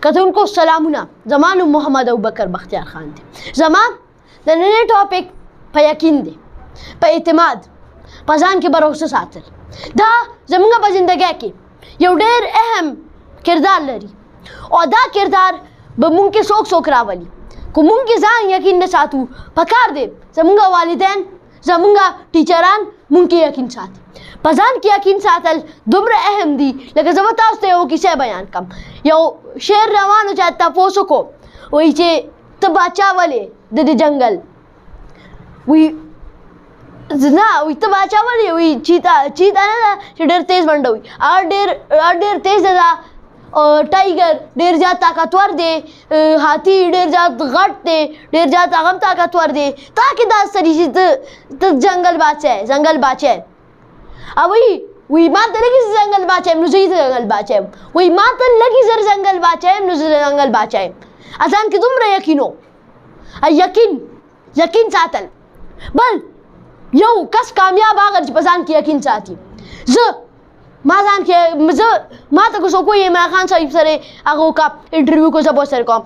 کتونکو سلامونه، زما نوم محمد ابوبکر بختیار خان دی. زما د نننۍ ټاپک په یقین دی، په اعتماد، په ځان کې باور ساتل. دا زموږ په زندګۍ کې یو ډېر اهم کردار لري او دا کردار به مونږ کې څوک راولي. که مونږ کې ځان یقین نه ساتو، پکار دی زموږ والدین، زموږ ټیچران مونږ کې یقین ساتي. په ځان کې یقین ساتل دومره اهم دي لکه زه به تاسو ته یو کیسه بیان کړم. یو شعر روان و، چا تپوس وکړو، وایي چې ته باچا ولې د دې جنګل، وایي نه، وایي ته باچا ولې، وایي چیتا نه ده چې ډېر تیز منډه وي، هغه ډېر تیز ده. ټایګر ډېر زیات طاقتور دی، هاتي ډېر زیات غټ دی، ډېر زیات هغه هم طاقتور دی. تا کې دا سړي چې ته ځنګل باچا یې، ځنګل باچا یې. او وایي ما ته لږ ځنګل باچا یم، نو زه ځنګل باچا یم. وایي ما ته لږ زر ځنګل باچا یم، نو زه ځنګل باچا یم. ځان کې دومره یقین و. یقین ساتل. بل یو کس کامیاب هغه چې په ځان کې یقین ساتي. ما ځان کې ما ته که څوک وایي عمران خان صاحب سره هغه وکړه انټرویو کو، زه به ورسره کوم.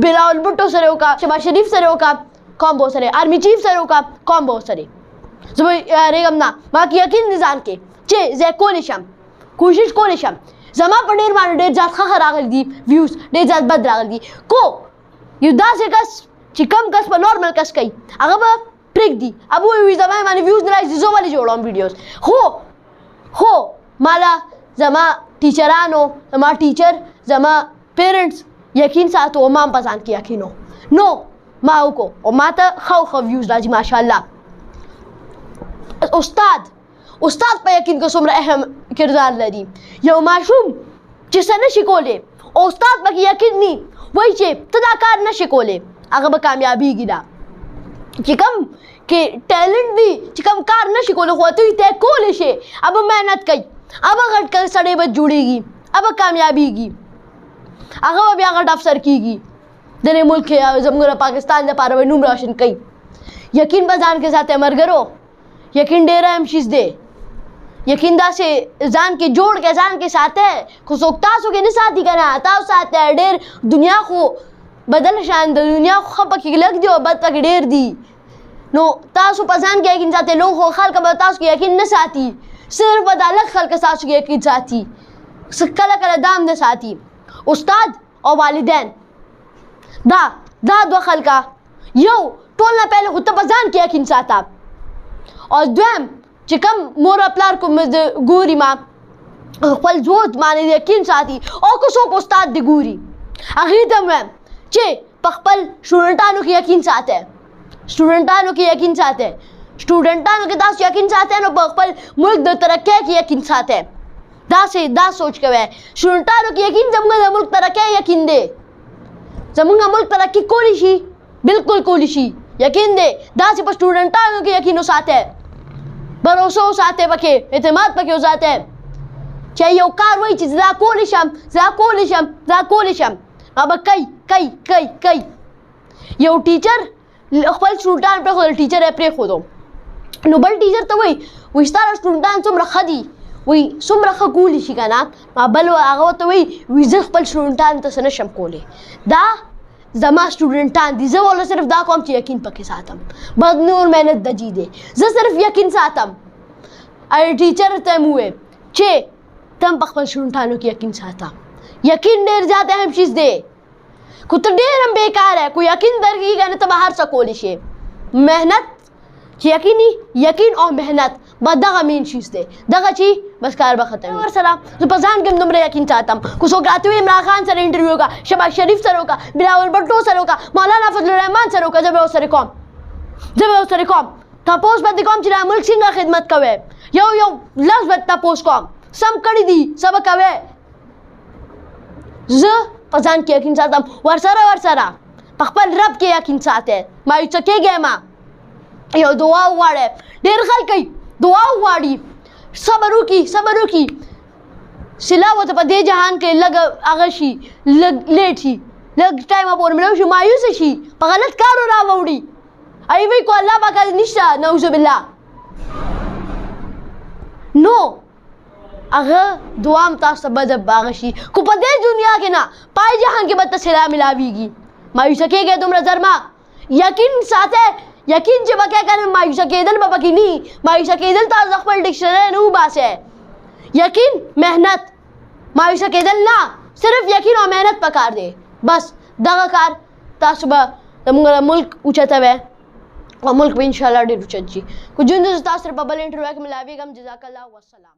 بلاول بھټو سره وکړه، شهباز شریف سره وکړه، کوم به ورسره. آرمي چیف سره وکړه، کوم به ورسره. زه به یارېږم نه، ما کې یقین دی ځان کې چې زه کولی شم، کوشش کولی شم. زما په ډېر باندې ډېر زیات ښه راغلي دي ویوز، ډېر زیات بد راغلي دي. کو یو داسې کس چې کم کس په نارمل کس کوي هغه به پرېږدي، هغه به وایي زما باندې ویوز نه راځي، زه ولې جوړوم ویډیوز. خو مالا زما ټیچرانو، زما ټیچر، زما پیرنټس یقین ساتو او ما هم په ځان کې یقین و. نو ما وکړو او ما ته ښه ویوز راځي ماشاءالله. استاد په یقین کې څومره اهم کردار لري. یو ماشوم چې څه نشي کولی او استاد پکې یقین ني، وایي چې ته دا کار نشي کولی، هغه به کامیابېږي نه. چې کوم کې ټیلنټ دی، چې کوم کار نشي کولی خو ته یې کولی شي، هغه محنت کوي، هغه غټ سړی به جوړېږي، هغه کامیابېږي، هغه به بیا غټ افسر کېږي، د دې ملک زموږ پاکستان دپاره به نوم روشن کوي. یقین به ځان کې ساتئ ملګرو. یقین ډېر اهم شیز دی. یقین داسې ځان کې جوړ کې ځان کې ساتئ، خو څوک تاسو کې نه ساتي که نه، تاسو ساتئ. ډېر دنیا خو بدل شان د دنیا خو ښه پکې لږ دی او بد پکې ډېر دی. نو تاسو په ځان کې یقین ساتئ. لوگ خو خلک به تاسو کې یقین نه ساتي، صرف به دا لږ خلک تاسو کې یقین ساتي، کله کله دا هم نه ساتي. استاد او والدین، دا دوه خلکه. یو ټول نه پهله خو ته په ځان کې یقین ساته، او دویم چې کوم مور او پلار کوم ګوري ما خپل زوی باندې یقین ساتي، او که څوک استاد دې ګوري هغې ته وایم چې په خپل سټوډنټانو کې یقین ساتئ. سټوډنټانو کې یقین ساتئ. سټوډنټانو کې تاسو یقین ساتئ نو په خپل ملک د ترقۍ کې یقین ساتئ. دا سوچ کوئ. سټوډنټانو کې یقین زموږ د ملک ترقۍ یقین دی. زموږ ملک ترقي کولی شي، بالکل کولی شي، یقین دی. داسې په سټوډنټانو کې یقین وساتئ، باور وساتئ، پکې اعتماد پکې وساتئ چې یو کار وایي چې زه کولی شم، هغه کوي. یو ټیچر خپل سټوډنټان پرېښودل، ټیچر یې پرېښودو، نو بل ټیچر ته وایي ستا سټوډنټان څومره ښه دي، وایي څومره ښه کولی شي که نه. بل هغه ورته وایي زه خپل سټوډنټانو ته څه نشم کولی، دا زما سټوډنټان دي، زه ورله صرف دا کوم چې یقین پکې ساتم، بد نور محنت دجي دی، زه صرف یقین ساتم. ټیچر ته مې وویل چې ته هم په خپل سټوډنټانو کې یقین ساته. یقین ډېر زیات اهم شیز دی. کو ته ډېر هم بېکاره کو یقین درکېږي که نه، ته به هر څه کولی شې. محنت چې یقین او محنت به دغه مین شیز دی، دغه چې بس کار به ختم وي. ورسره زه په ځان کې هم دومره یقین ساتم. که څوک راته وایي عمران خان سره انټرویو وکړه، شهباز شریف سره وکړه، بلاول بھټو سره وکړه، مولانا فضل الرحمن سره وکړه، زه به ورسره کوم. تپوس به دې کوم چې دا ملک څنګه خدمت کوئ. یو لفظ به تپوس کوم، سم کړي دي، څه به کوئ. زه په ځان کې یقین ساتم. ورسره په خپل رب کې یقین ساتئ. مایوسه کېږئ مه. یو دعا وغواړئ. ډېر خلک دعا وغواړي، صبر وکړي، صله ورته په دې جهان کې لږ هغه شي، لږ لیټ شي، لږ ټایمه پورې ملو شي، مایوسه شي، په غلط کارو راوړي. ای وایي کو الله پاک نشته، نعوذ بالله. نو هغه دوام تاسو ته به د باغ شي خو په دې دنیا کې نه پای جهان کې به ته سلا ملاویږي مایوسه کېږئ دومره زر مه یقین ساته یقین چې به کې کنه مایوسه کېدل به پکې نه مایوسه کېدل تاسو د خپل ډکشنري نه وباسئ یقین محنت مایوسه کېدل نه صرف یقین او محنت پکار دی بس دغه کار تاسو به زموږ ملک اوچتوئ او ملک به انشاءالله ډېر اوچت شي کو جون تاسو سره په بل انټرویو کې ملاویږم جزاک الله والسلام